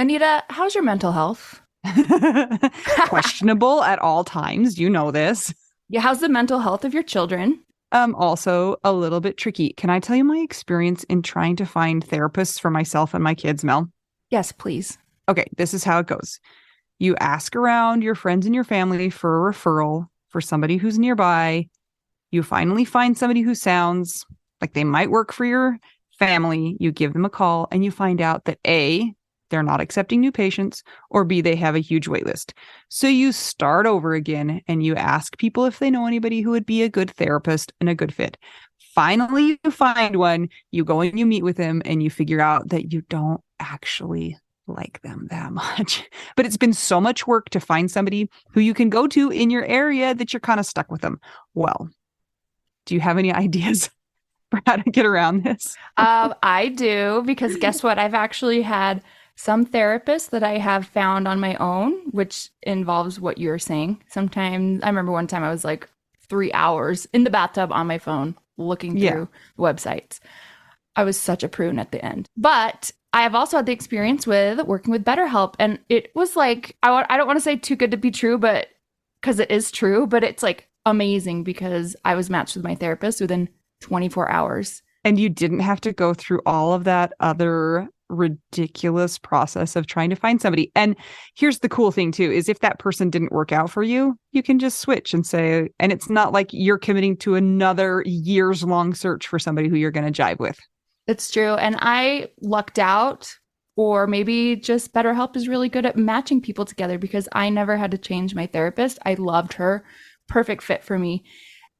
Anita, how's your mental health? Questionable at all times. You know this. Yeah, how's the mental health of your children? Also a little bit tricky. Can I tell you my experience in trying to find therapists for myself and my kids, Mel? Yes, please. Okay, this is how it goes. You ask around your friends and your family for a referral for somebody who's nearby. You finally find somebody who sounds like they might work for your family. You give them a call and you find out that A, they're not accepting new patients, or B, they have a huge wait list. So you start over again and you ask people if they know anybody who would be a good therapist and a good fit. Finally, you find one, you go and you meet with them, and you figure out that you don't actually like them that much. But it's been so much work to find somebody who you can go to in your area that you're kind of stuck with them. Well, do you have any ideas for how to get around this? I do because guess what? I've actually had some therapists that I have found on my own, which involves what you're saying. Sometimes I remember one time I was like 3 hours in the bathtub on my phone looking Yeah. through websites. I was such a prune at the end. But I have also had the experience with working with BetterHelp. And it was like, I don't want to say too good to be true, but because it is true, but it's like amazing because I was matched with my therapist within 24 hours. And you didn't have to go through all of that other ridiculous process of trying to find somebody. And here's the cool thing too, is if that person didn't work out for you, you can just switch and say, and it's not like you're committing to another years long search for somebody who you're going to jive with. It's true. And I lucked out, or maybe just BetterHelp is really good at matching people together because I never had to change my therapist. I loved her. Perfect fit for me.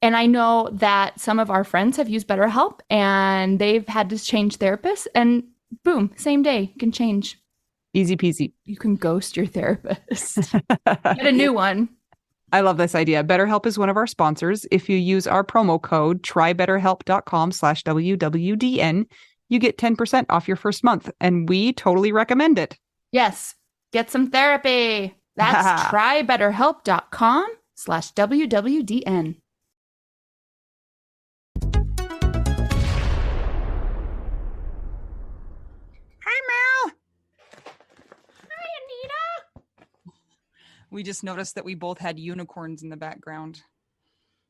And I know that some of our friends have used BetterHelp and they've had to change therapists, and boom, same day, you can change. Easy peasy. You can ghost your therapist. Get a new one. I love this idea. BetterHelp is one of our sponsors. If you use our promo code trybetterhelp.com/WWDN, you get 10% off your first month. And we totally recommend it. Yes, get some therapy. That's trybetterhelp.com/WWDN. Hi, Mel. Hi, Anita. We just noticed that we both had unicorns in the background.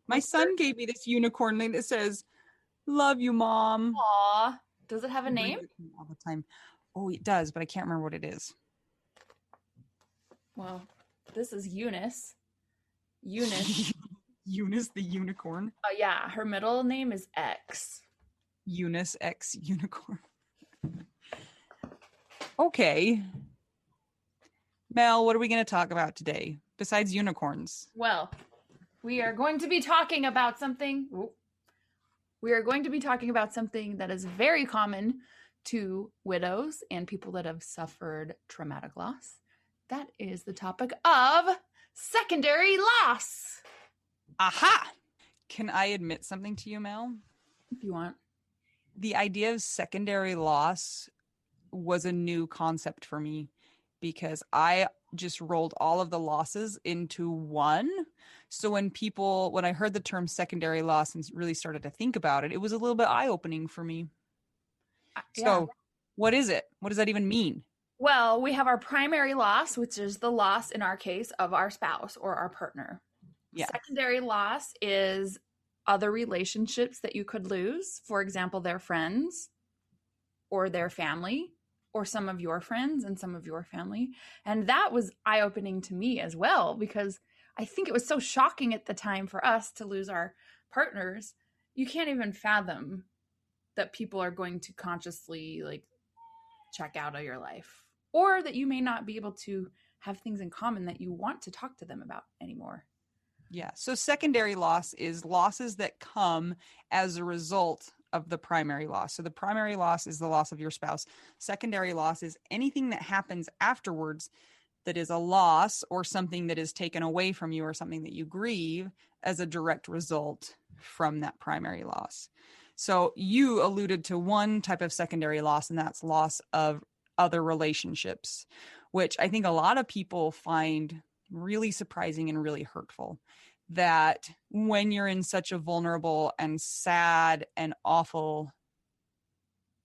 My son gave me this unicorn thing that says, "Love you, Mom." Aw. Does it have a He name? brings it to me all the time. Oh, it does, but I can't remember what it is. Well, this is Eunice. Eunice. Eunice the unicorn. Oh, yeah. Her middle name is X. Eunice X unicorn. Okay. Mel, what are we going to talk about today besides unicorns? Well, we are going to be talking about something. We are going to be talking about something that is very common to widows and people that have suffered traumatic loss. That is the topic of secondary loss. Aha! Can I admit something to you, Mel? If you want. The idea of secondary loss was a new concept for me because I just rolled all of the losses into one. So when I heard the term secondary loss and really started to think about it, it was a little bit eye-opening for me. Yeah. So what is it? What does that even mean? Well, we have our primary loss, which is the loss in our case of our spouse or our partner. Yeah. Secondary loss is other relationships that you could lose. For example, their friends or their family, or some of your friends and some of your family. And that was eye-opening to me as well, because I think it was so shocking at the time for us to lose our partners. You can't even fathom that people are going to consciously like check out of your life, or that you may not be able to have things in common that you want to talk to them about anymore. Yeah. So secondary loss is losses that come as a result of the primary loss. So the primary loss is the loss of your spouse. Secondary loss is anything that happens afterwards that is a loss or something that is taken away from you or something that you grieve as a direct result from that primary loss. So you alluded to one type of secondary loss, and that's loss of other relationships, which I think a lot of people find really surprising and really hurtful. That when you're in such a vulnerable and sad and awful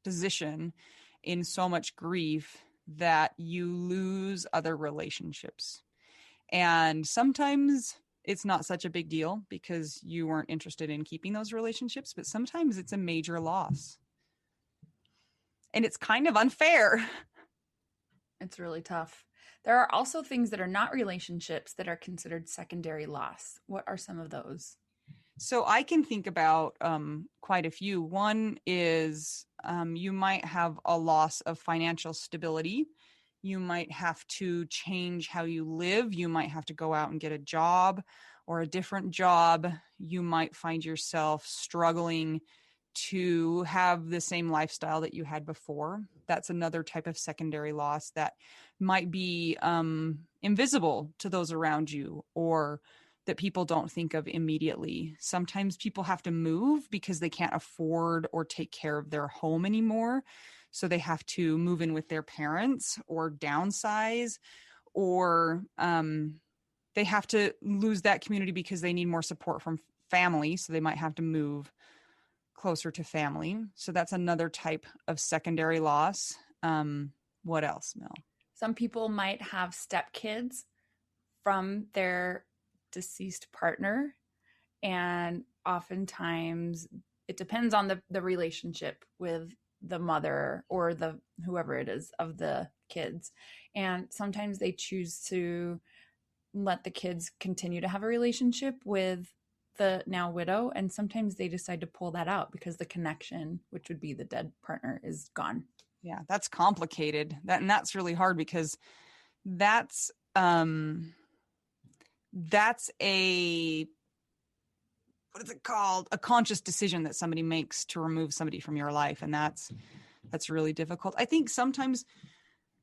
position in so much grief, that you lose other relationships. And sometimes it's not such a big deal because you weren't interested in keeping those relationships, but sometimes it's a major loss. And it's kind of unfair. It's really tough. There are also things that are not relationships that are considered secondary loss. What are some of those? So I can think about quite a few. One is you might have a loss of financial stability. You might have to change how you live. You might have to go out and get a job or a different job. You might find yourself struggling to have the same lifestyle that you had before. That's another type of secondary loss that might be invisible to those around you, or that people don't think of immediately. Sometimes people have to move because they can't afford or take care of their home anymore. So they have to move in with their parents or downsize, or they have to lose that community because they need more support from family. So they might have to move closer to family. So that's another type of secondary loss. What else, Mel? Some people might have stepkids from their deceased partner, and oftentimes it depends on the relationship with the mother or the whoever it is of the kids, and sometimes they choose to let the kids continue to have a relationship with the now widow, and sometimes they decide to pull that out because the connection, which would be the dead partner, is gone. Yeah, that's complicated. That's really hard because that's a, what is it called? A conscious decision that somebody makes to remove somebody from your life. And that's really difficult. I think sometimes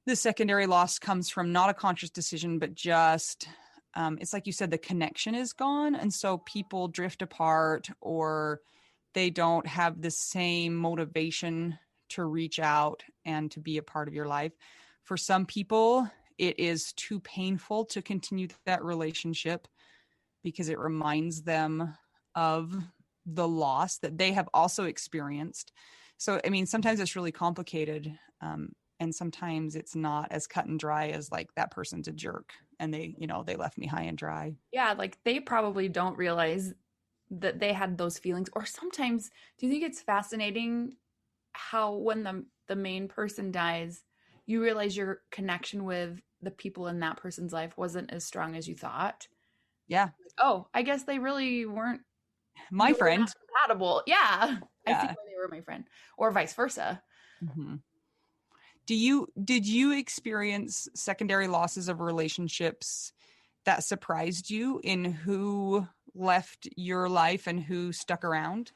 the secondary loss comes from not a conscious decision, but just, it's like you said, the connection is gone. And so people drift apart, or they don't have the same motivation to reach out and to be a part of your life. For some people, it is too painful to continue that relationship because it reminds them of the loss that they have also experienced. So, I mean, sometimes it's really complicated. And sometimes it's not as cut and dry as like that person's a jerk and they left me high and dry. Yeah, like they probably don't realize that they had those feelings. Or sometimes, do you think it's fascinating how when the main person dies, you realize your connection with the people in that person's life wasn't as strong as you thought? Yeah. Oh, I guess they really weren't My friend. compatible. Yeah. I see Yeah. why they were my friend, or vice versa. Mm-hmm. Did you experience secondary losses of relationships that surprised you in who left your life and who stuck around?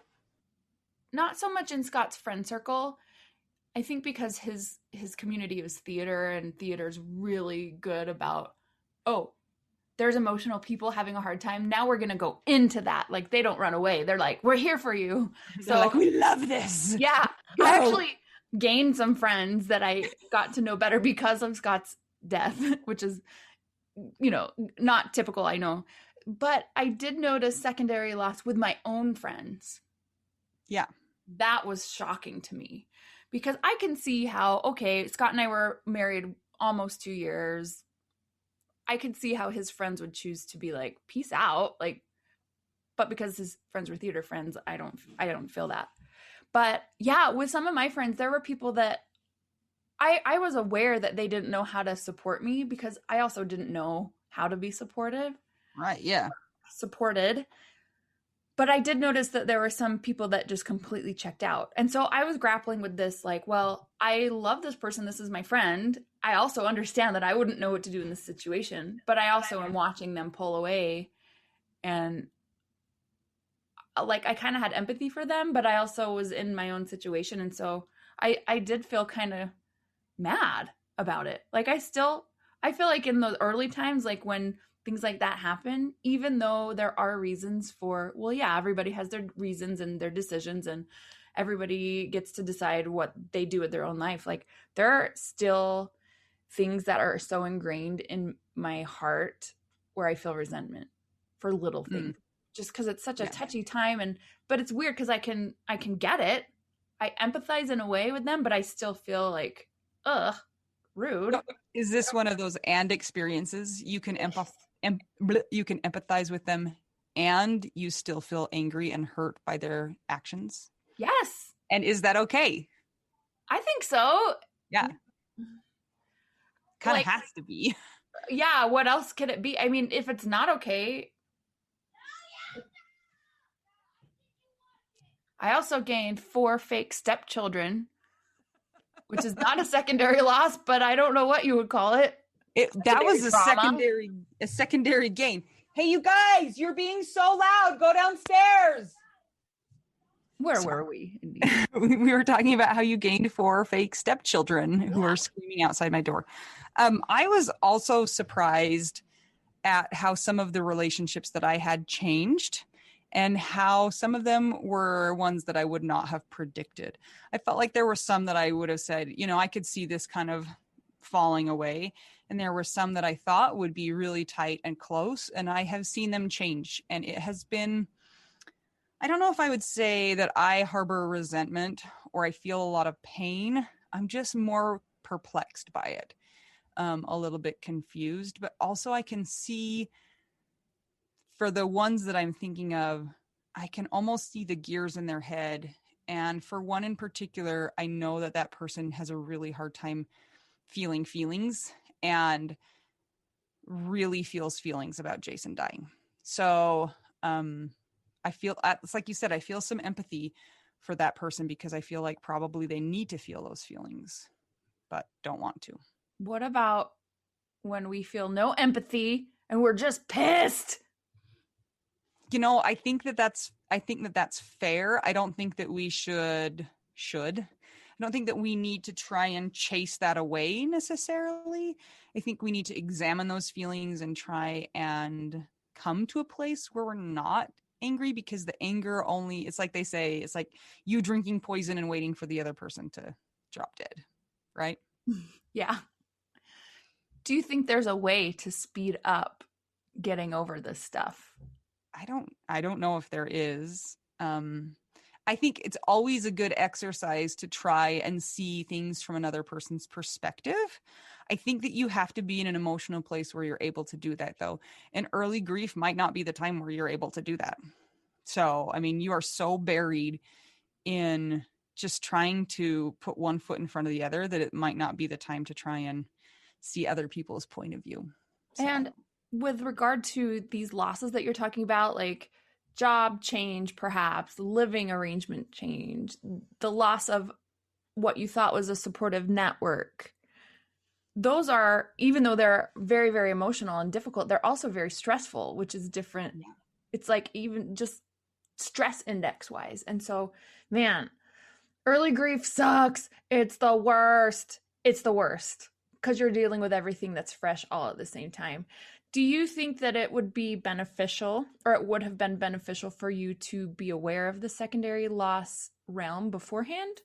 Not so much in Scott's friend circle. I think because his community was theater, and theater's really good about, oh, there's emotional people having a hard time. Now we're going to go into that. Like they don't run away. They're like, we're here for you. They're like, we love this. Yeah. Go. I actually gained some friends that I got to know better because of Scott's death, which is, not typical, I know. But I did notice secondary loss with my own friends. Yeah. That was shocking to me because I can see how, okay, Scott and I were married almost 2 years. I could see how his friends would choose to be like, peace out. Like, but because his friends were theater friends, I don't feel that. But yeah, with some of my friends, there were people that I was aware that they didn't know how to support me because I also didn't know how to be supportive. Right. Yeah. Supported. But I did notice that there were some people that just completely checked out. And so I was grappling with this, like, well, I love this person. This is my friend. I also understand that I wouldn't know what to do in this situation, but I also am watching them pull away. And like, I kind of had empathy for them, but I also was in my own situation. And so I did feel kind of mad about it. Like I feel like in those early times, like when things like that happen, even though there are reasons for, well, yeah, everybody has their reasons and their decisions and everybody gets to decide what they do with their own life. Like there are still things that are so ingrained in my heart where I feel resentment for little things just because it's such a touchy time. But it's weird because I can get it. I empathize in a way with them, but I still feel like, ugh, Rude. Is this one of those and experiences? You can you can empathize with them and you still feel angry and hurt by their actions. Yes. And is that okay? I think so. Yeah. Kind of Like, has to be. yeah, what else could it be? I mean, if it's not okay. I also gained 4 fake stepchildren, which is not a secondary loss, but I don't know what you would call it. That was Trauma. a secondary gain. Hey, you guys, you're being so loud. Go downstairs. Where were we? We were talking about how you gained 4 fake stepchildren who are screaming outside my door. I was also surprised at how some of the relationships that I had changed and how some of them were ones that I would not have predicted. I felt like there were some that I would have said, you know, I could see this kind of falling away. And there were some that I thought would be really tight and close. And I have seen them change. And it has been, I don't know if I would say that I harbor resentment or I feel a lot of pain. I'm just more perplexed by it, a little bit confused. But also I can see for the ones that I'm thinking of, I can almost see the gears in their head. And for one in particular, I know that that person has a really hard time feeling feelings and really feels feelings about Jason dying. So I feel, it's like you said, I feel some empathy for that person because I feel like probably they need to feel those feelings, but don't want to. What about when we feel no empathy and we're just pissed? You know, I think that that's fair. I don't think that we should. I don't think that we need to try and chase that away necessarily. I think we need to examine those feelings and try and come to a place where we're not angry, because the anger only, it's like they say, it's like you drinking poison and waiting for the other person to drop dead, right? Yeah. Do you think there's a way to speed up getting over this stuff? I don't know if there is. I think it's always a good exercise to try and see things from another person's perspective. I think that you have to be in an emotional place where you're able to do that, though. And early grief might not be the time where you're able to do that. So, I mean, you are so buried in just trying to put one foot in front of the other that it might not be the time to try and see other people's point of view. So. And with regard to these losses that you're talking about, like job change, perhaps living arrangement change, the loss of what you thought was a supportive network, those are, even though they're very, very emotional and difficult, they're also very stressful, which is different. Yeah. It's like even just stress index wise. And so, man, early grief sucks. It's the worst. It's the worst because you're dealing with everything that's fresh all at the same time. Do you think that it would be beneficial, or it would have been beneficial for you to be aware of the secondary loss realm beforehand?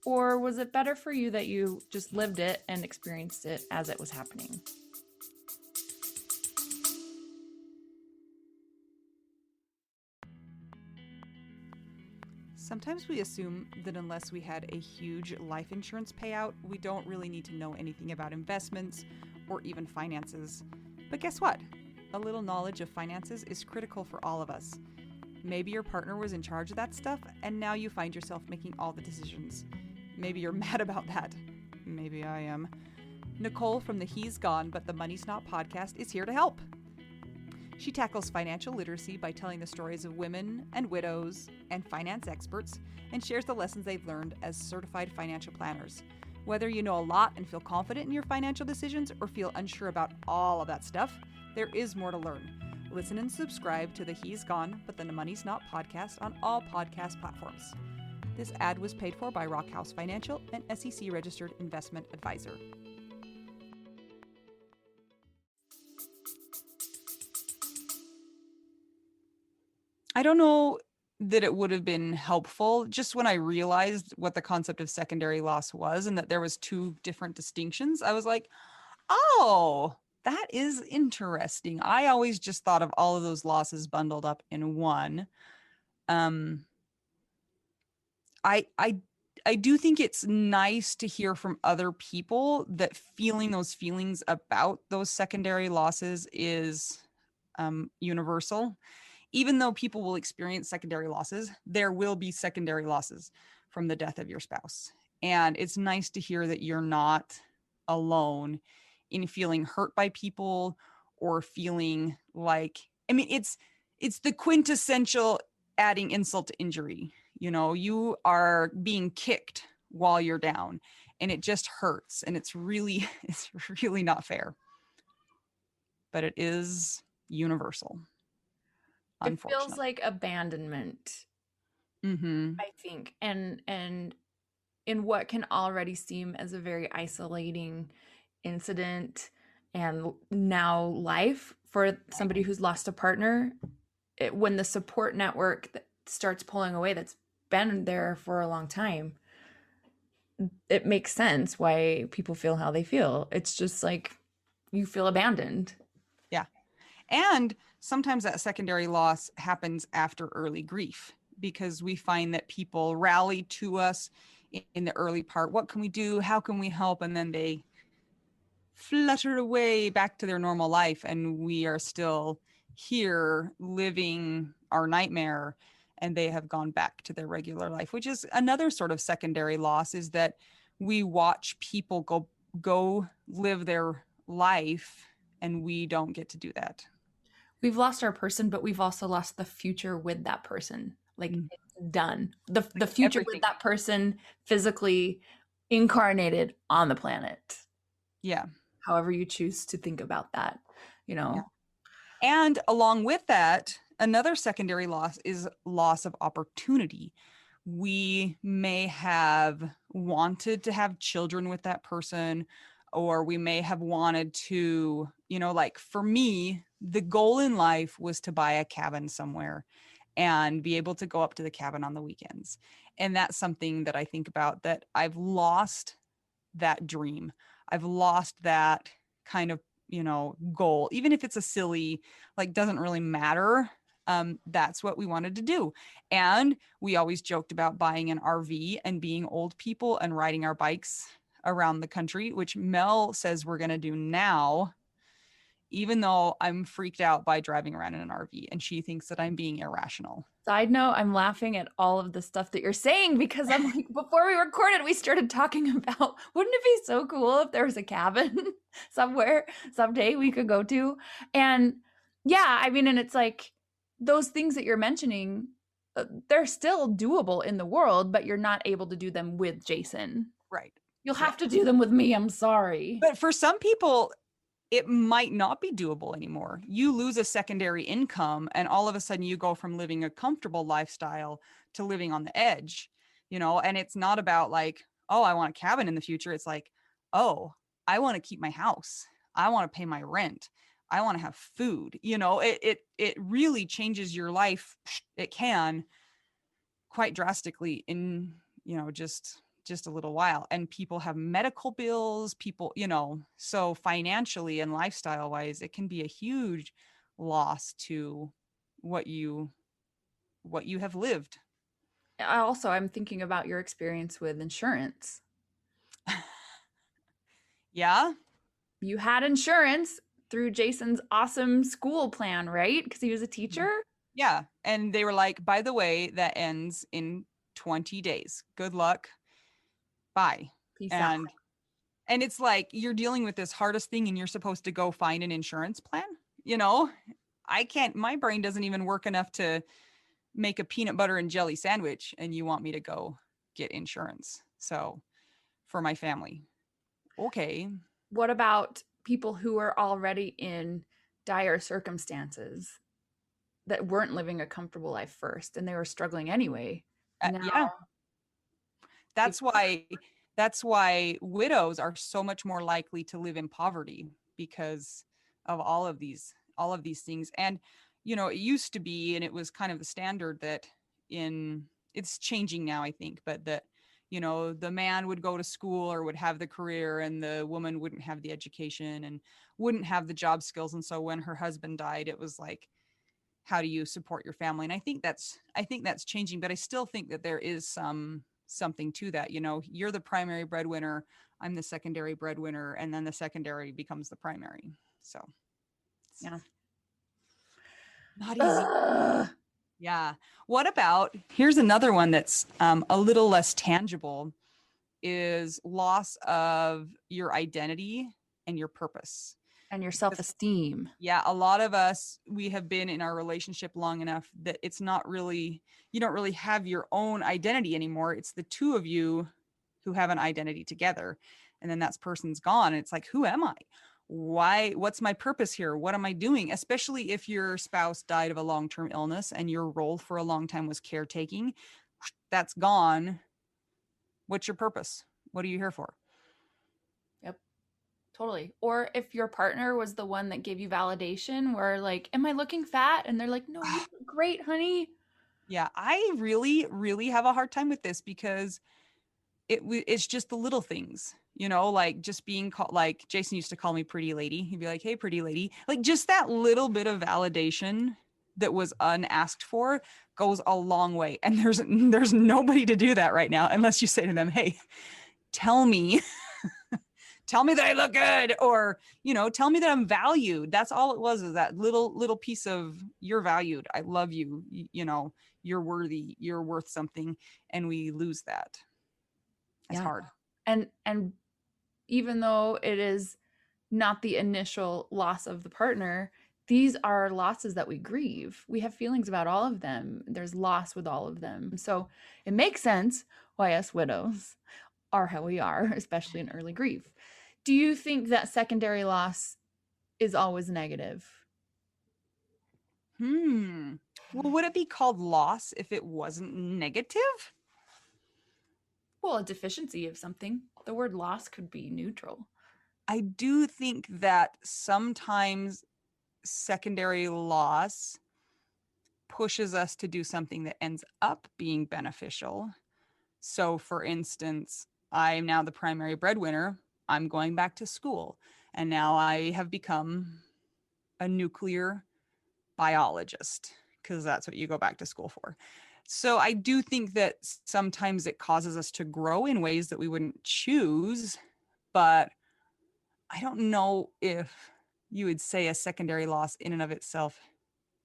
Or was it better for you that you just lived it and experienced it as it was happening? Sometimes we assume that unless we had a huge life insurance payout, we don't really need to know anything about investments or even finances. But guess what? A little knowledge of finances is critical for all of us. Maybe your partner was in charge of that stuff, and now you find yourself making all the decisions. Maybe you're mad about that. Maybe I am. Nicole from the He's Gone But the Money's Not podcast is here to help. She tackles financial literacy by telling the stories of women and widows and finance experts, and shares the lessons they've learned as certified financial planners. Whether you know a lot and feel confident in your financial decisions or feel unsure about all of that stuff, there is more to learn. Listen and subscribe to the He's Gone But the Money's Not podcast on all podcast platforms. This ad was paid for by Rockhouse Financial, an SEC registered investment advisor. I don't know that it would have been helpful. Just when I realized what the concept of secondary loss was and that there was 2 different distinctions, I was like, oh, that is interesting. I always just thought of all of those losses bundled up in one. I I do think it's nice to hear from other people that feeling those feelings about those secondary losses is universal. Even though people will experience secondary losses, there will be secondary losses from the death of your spouse. And it's nice to hear that you're not alone in feeling hurt by people or feeling like, I mean, it's the quintessential adding insult to injury. You know, you are being kicked while you're down and it just hurts and it's really not fair. But it is universal, It feels unfortunately. like abandonment, Mm-hmm. I think, and in what can already seem as a very isolating incident and now life for Right. somebody who's lost a partner, when the support network that starts pulling away that's been there for a long time, it makes sense why people feel how they feel. It's just like you feel abandoned. Yeah. And sometimes that secondary loss happens after early grief because we find that people rally to us in the early part. What can we do? How can we help? And then they flutter away back to their normal life. And we are still here living our nightmare and they have gone back to their regular life, which is another sort of secondary loss is that we watch people go live their life and we don't get to do that. We've lost our person, but we've also lost the future with that person. Like Mm. it's done. The Like future with everything. that person physically incarnated on the planet. Yeah. However you choose to think about that, you Yeah. know. And along with that, another secondary loss is loss of opportunity. We may have wanted to have children with that person, or we may have wanted to, like for me, the goal in life was to buy a cabin somewhere and be able to go up to the cabin on the weekends. And that's something that I think about that I've lost that dream. I've lost that kind of, goal, even if it's a silly, like doesn't really matter. That's what we wanted to do. And we always joked about buying an RV and being old people and riding our bikes around the country, which Mel says we're going to do now, even though I'm freaked out by driving around in an RV and she thinks that I'm being irrational. Side note, I'm laughing at all of the stuff that you're saying because I'm like, before we recorded, we started talking about wouldn't it be so cool if there was a cabin somewhere someday we could go to? And yeah, I mean, and it's like those things that you're mentioning, they're still doable in the world, but you're not able to do them with Jason. Right. You'll Yeah. have to do them with me. I'm sorry. But for some people, it might not be doable anymore. You lose a secondary income, and all of a sudden you go from living a comfortable lifestyle to living on the edge, and it's not about like, oh, I want a cabin in the future. It's like, oh, I want to keep my house. I want to pay my rent. I want to have food. It really changes your life. It can quite drastically in just a little while, and people have medical bills, people, so financially and lifestyle wise it can be a huge loss to what you what you have lived. I'm thinking about your experience with insurance. Yeah. You had insurance through Jason's awesome school plan, right? Because he was a teacher. Yeah, and they were like, by the way, that ends in 20 days, good luck, bye. Peace out. And it's like you're dealing with this hardest thing and you're supposed to go find an insurance plan, you know I can't, my brain doesn't even work enough to make a peanut butter and jelly sandwich and you want me to go get insurance so for my family. Okay. What about people who are already in dire circumstances that weren't living a comfortable life first and they were struggling anyway? Now, Yeah, they, that's why widows are so much more likely to live in poverty because of all of these things. And it used to be, and it was kind of the standard that in it's changing now, I think, but that the man would go to school or would have the career and the woman wouldn't have the education and wouldn't have the job skills. And so when her husband died, it was like, how do you support your family? And I think that's changing, but I still think that there is something to that. You're the primary breadwinner, I'm the secondary breadwinner, and then the secondary becomes the primary. So Yeah. not easy. Yeah. What about, here's another one that's a little less tangible, is loss of your identity and your purpose. And your self-esteem. Yeah, a lot of us, we have been in our relationship long enough that it's not really, you don't really have your own identity anymore. It's the two of you who have an identity together. And then that person's gone. And it's like, who am I? Why? What's my purpose here? What am I doing? Especially if your spouse died of a long-term illness and your role for a long time was caretaking. That's gone. What's your purpose? What are you here for? Yep. Totally. Or if your partner was the one that gave you validation, where like, am I looking fat? And they're like, no, you look great, honey. Yeah, I really, really have a hard time with this because it's just the little things, like just being called, like Jason used to call me pretty lady. He'd be like, hey, pretty lady. Like just that little bit of validation that was unasked for goes a long way. And there's nobody to do that right now unless you say to them, hey, tell me tell me that I look good, or tell me that I'm valued. That's all it was, is that little piece of, you're valued, I love you, you're worthy, you're worth something. And we lose that. It's hard. And even though it is not the initial loss of the partner, these are losses that we grieve. We have feelings about all of them. There's loss with all of them. So it makes sense why us widows are how we are, especially in early grief. Do you think that secondary loss is always negative? Well, would it be called loss if it wasn't negative? Well, a deficiency of something. The word loss could be neutral. I do think that sometimes secondary loss pushes us to do something that ends up being beneficial. So, for instance, I'm now the primary breadwinner. I'm going back to school. And now I have become a nuclear biologist, because that's what you go back to school for. So I do think that sometimes it causes us to grow in ways that we wouldn't choose, but I don't know if you would say a secondary loss in and of itself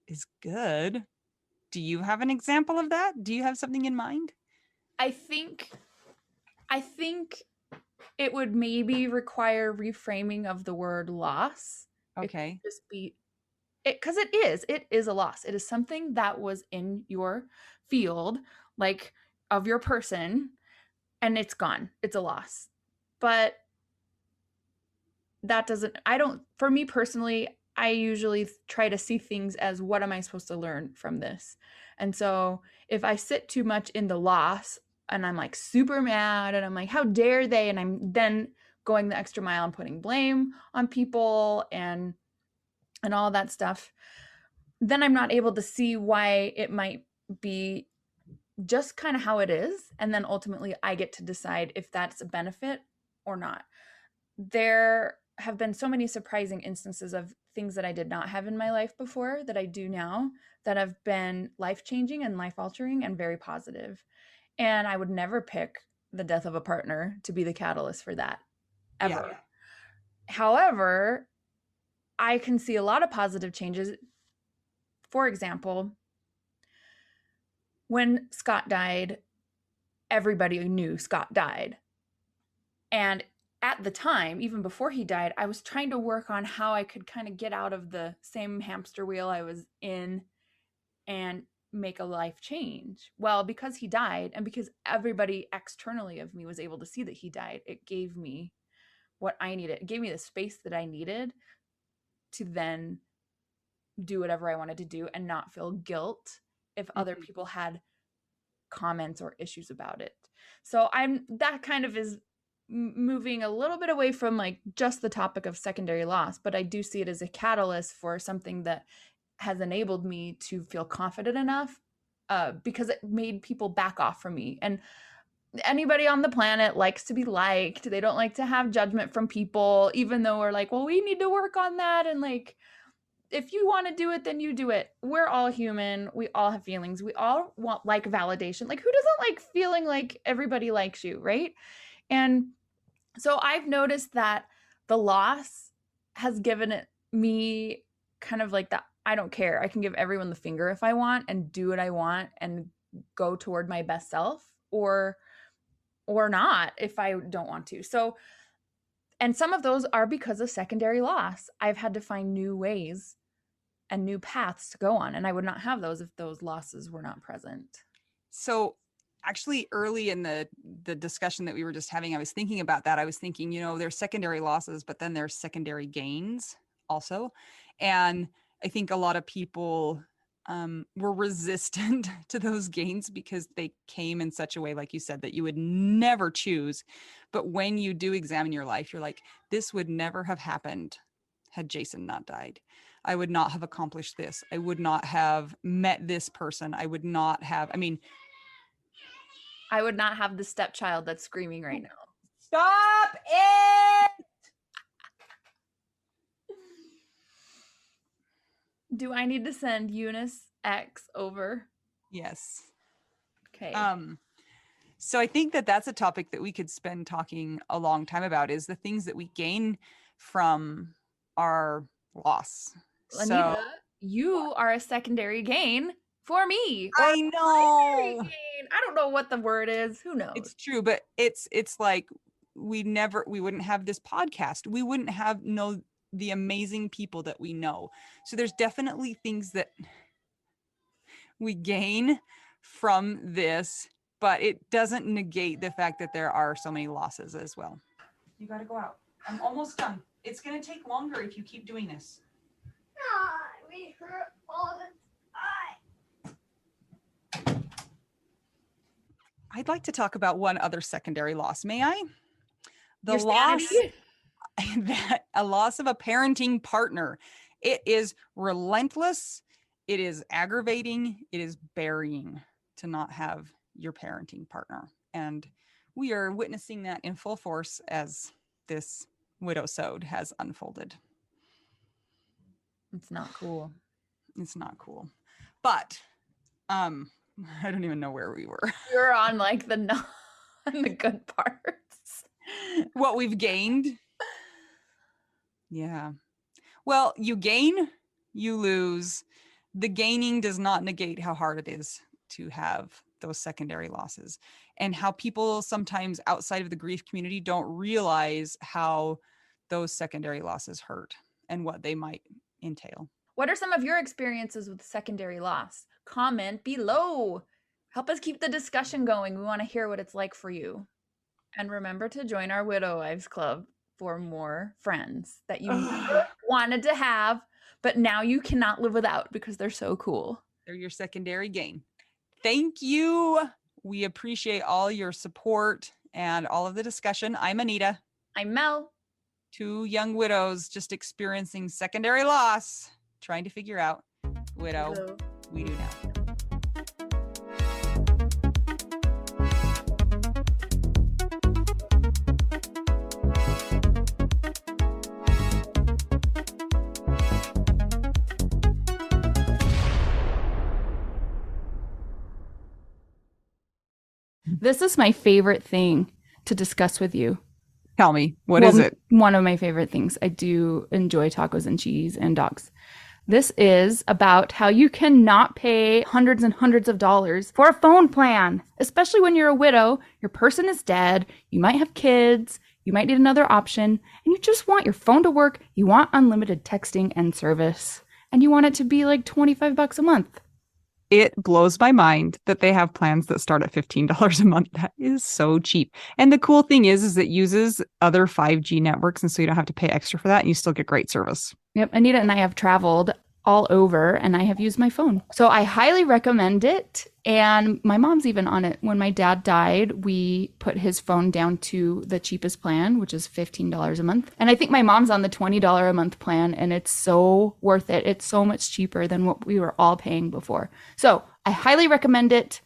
is good. Do you have an example of that? Do you have something in mind? I think it would maybe require reframing of the word loss. Okay. It could just be it, because it is a loss. It is something that was in your field, like of your person, and it's gone. It's a loss. But that doesn't, I don't, for me personally, I usually try to see things as, what am I supposed to learn from this? And so if I sit too much in the loss and I'm like super mad and I'm like, how dare they? And I'm then going the extra mile and putting blame on people and all that stuff, then I'm not able to see why it might be just kind of how it is. And then ultimately I get to decide if that's a benefit or not. There have been so many surprising instances of things that I did not have in my life before that I do now that have been life-changing and life-altering and very positive. And I would never pick the death of a partner to be the catalyst for that, ever. Yeah. However, I can see a lot of positive changes. For example, when Scott died, everybody knew Scott died. And at the time, even before he died, I was trying to work on how I could kind of get out of the same hamster wheel I was in and make a life change. Well, because he died and because everybody externally of me was able to see that he died, it gave me what I needed. It gave me the space that I needed to then do whatever I wanted to do and not feel guilt if other people had comments or issues about it. So that kind of is moving a little bit away from like just the topic of secondary loss, but I do see it as a catalyst for something that has enabled me to feel confident enough because it made people back off from me. And anybody on the planet likes to be liked. They don't like to have judgment from people, even though we're like, well, we need to work on that. And like, if you want to do it, then you do it. We're all human. We all have feelings. We all want like validation. Like who doesn't like feeling like everybody likes you, right? And so I've noticed that the loss has given it me kind of like that. I don't care. I can give everyone the finger if I want and do what I want and go toward my best self, or not if I don't want to. So, and some of those are because of secondary loss. I've had to find new ways and new paths to go on, and I would not have those if those losses were not present. So actually early in the discussion that we were just having, I was thinking about that. I was thinking, there's secondary losses, but then there's secondary gains also. And I think a lot of people were resistant to those gains because they came in such a way, like you said, that you would never choose. But when you do examine your life, you're like, this would never have happened had Jason not died. I would not have accomplished this. I would not have met this person. I would not have, I would not have the stepchild that's screaming right now. Stop it! Do I need to send Eunice X over? Yes. Okay. So I think that that's a topic that we could spend talking a long time about, is the things that we gain from our loss. Anita, you are a secondary gain for me. I know. I don't know what the word is. Who knows? It's true, but it's like we wouldn't have this podcast. We wouldn't have the amazing people that we know. So there's definitely things that we gain from this, but it doesn't negate the fact that there are so many losses as well. You got to go out. I'm almost done. It's going to take longer if you keep doing this. We hurt all the time. I'd like to talk about one other secondary loss. May I? Your sanity? A loss of a parenting partner. It is relentless. It is aggravating. It is burying to not have your parenting partner. And we are witnessing that in full force as this Widowsode has unfolded. It's not cool. It's not cool. But I don't even know where we were. You're on like the good parts. What we've gained. Yeah. Well, you gain, you lose. The gaining does not negate how hard it is to have those secondary losses, and how people sometimes outside of the grief community don't realize how those secondary losses hurt and what they might entail. What are some of your experiences with secondary loss? Comment below. Help us keep the discussion going. We want to hear what it's like for you. And remember to join our Widow Wives Club for more friends that you wanted to have, but now you cannot live without because they're so cool. They're your secondary gain. Thank you. We appreciate all your support and all of the discussion. I'm Anita. I'm Mel. Two young widows just experiencing secondary loss, trying to figure out widow, we do now. This is my favorite thing to discuss with you. Tell me, what is it? One of my favorite things. I do enjoy tacos and cheese and dogs. This is about how you cannot pay hundreds and hundreds of dollars for a phone plan, especially when you're a widow, your person is dead, you might have kids, you might need another option, and you just want your phone to work, you want unlimited texting and service, and you want it to be like $25 a month. It blows my mind that they have plans that start at $15 a month. That is so cheap. And the cool thing is it uses other 5G networks, and so you don't have to pay extra for that, and you still get great service. Yep, Anita and I have traveled all over, and I have used my phone. So I highly recommend it, and my mom's even on it. When my dad died, we put his phone down to the cheapest plan, which is $15 a month. And I think my mom's on the $20 a month plan, and it's so worth it. It's so much cheaper than what we were all paying before. So I highly recommend it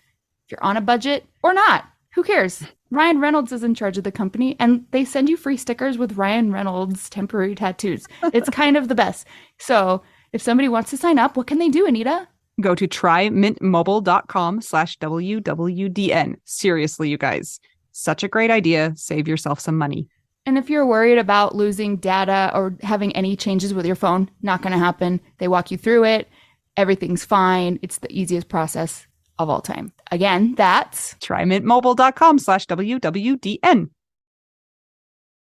if you're on a budget or not. Who cares? Ryan Reynolds is in charge of the company, and they send you free stickers with Ryan Reynolds temporary tattoos. It's kind of the best. So If somebody wants to sign up, what can they do, Anita? Go to trymintmobile.com/WWDN. Seriously, you guys. Such a great idea. Save yourself some money. And if you're worried about losing data or having any changes with your phone, not going to happen. They walk you through it. Everything's fine. It's the easiest process of all time. Again, that's trymintmobile.com/WWDN.